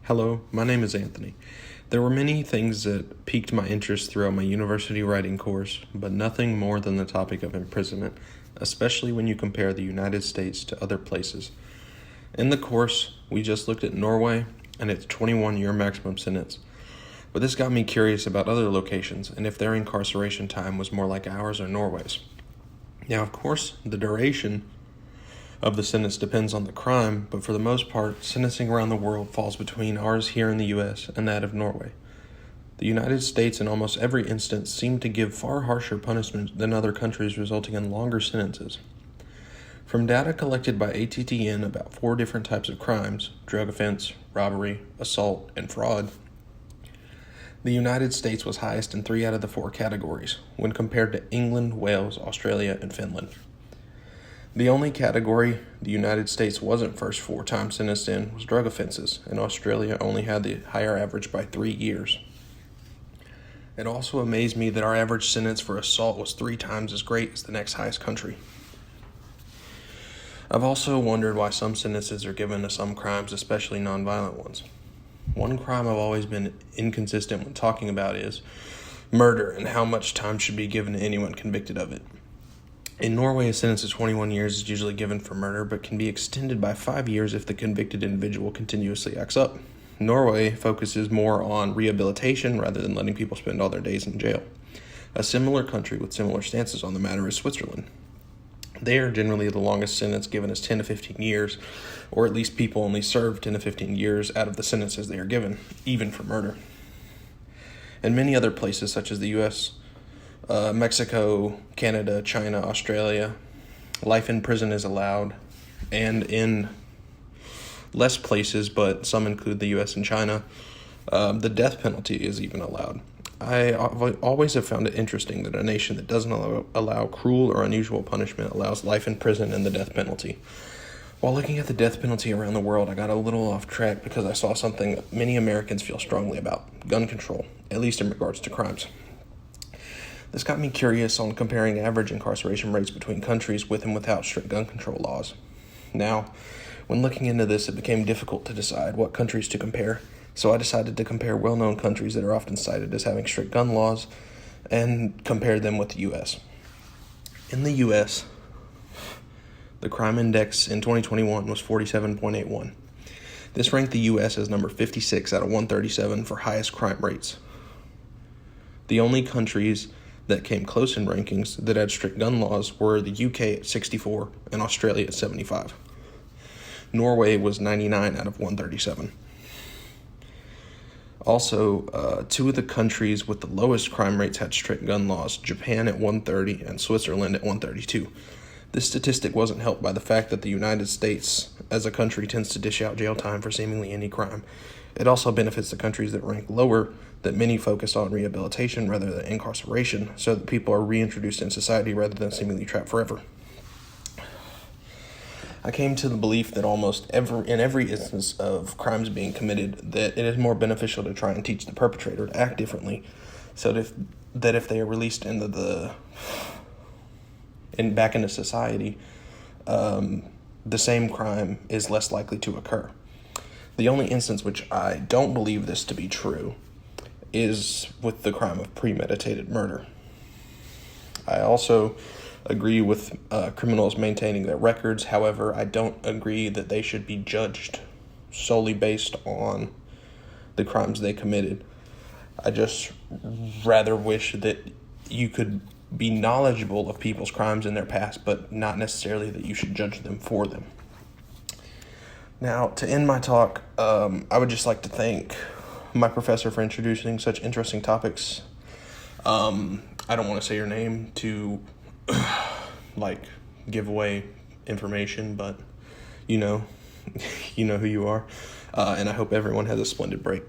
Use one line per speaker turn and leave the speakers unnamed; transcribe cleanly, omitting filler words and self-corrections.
Hello, my name is Anthony. There were many things that piqued my interest throughout my university writing course, but nothing more than the topic of imprisonment, especially when you compare the United States to other places. In the course, we just looked at Norway and its 21-year maximum sentence, but this got me curious about other locations and if their incarceration time was more like ours or Norway's. Now, of course, the duration of the sentence depends on the crime, but for the most part, sentencing around the world falls between ours here in the U.S. and that of Norway. The United States, in almost every instance, seem to give far harsher punishments than other countries, resulting in longer sentences. From data collected by ATTN about 4 different types of crimes, drug offense, robbery, assault, and fraud, the United States was highest in 3 out of the 4 categories, when compared to England, Wales, Australia, and Finland. The only category the United States wasn't first 4 times sentenced in was drug offenses, and Australia only had the higher average by 3 years. It also amazed me that our average sentence for assault was 3 times as great as the next highest country. I've also wondered why some sentences are given to some crimes, especially nonviolent ones. One crime I've always been inconsistent when talking about is murder and how much time should be given to anyone convicted of it. In Norway, a sentence of 21 years is usually given for murder, but can be extended by 5 years if the convicted individual continuously acts up. Norway focuses more on rehabilitation rather than letting people spend all their days in jail. A similar country with similar stances on the matter is Switzerland. There, generally, the longest sentence given is 10 to 15 years, or at least people only serve 10 to 15 years out of the sentences they are given, even for murder. In many other places, such as the U.S., Mexico, Canada, China, Australia, life in prison is allowed, and in less places, but some include the U.S. and China, the death penalty is even allowed. I always have found it interesting that a nation that doesn't allow cruel or unusual punishment allows life in prison and the death penalty. While looking at the death penalty around the world, I got a little off track because I saw something many Americans feel strongly about: gun control, at least in regards to crimes. This got me curious on comparing average incarceration rates between countries with and without strict gun control laws. Now, when looking into this, it became difficult to decide what countries to compare, so I decided to compare well-known countries that are often cited as having strict gun laws and compared them with the U.S. In the U.S., the crime index in 2021 was 47.81. This ranked the U.S. as number 56 out of 137 for highest crime rates. The only countries that came close in rankings that had strict gun laws were the UK at 64 and Australia at 75. Norway was 99 out of 137. Also, 2 of the countries with the lowest crime rates had strict gun laws: Japan at 130 and Switzerland at 132. This statistic wasn't helped by the fact that the United States as a country tends to dish out jail time for seemingly any crime. It also benefits the countries that rank lower, that many focus on rehabilitation rather than incarceration, so that people are reintroduced in society rather than seemingly trapped forever. I came to the belief that in every instance of crimes being committed, that it is more beneficial to try and teach the perpetrator to act differently, so that if they are released back into society, the same crime is less likely to occur. The only instance which I don't believe this to be true is with the crime of premeditated murder. I also agree with criminals maintaining their records. However, I don't agree that they should be judged solely based on the crimes they committed. I just rather wish that you could be knowledgeable of people's crimes in their past, but not necessarily that you should judge them for them. Now, to end my talk, I would just like to thank my professor for introducing such interesting topics. I don't want to say your name to, give away information, but you know who you are. And I hope everyone has a splendid break.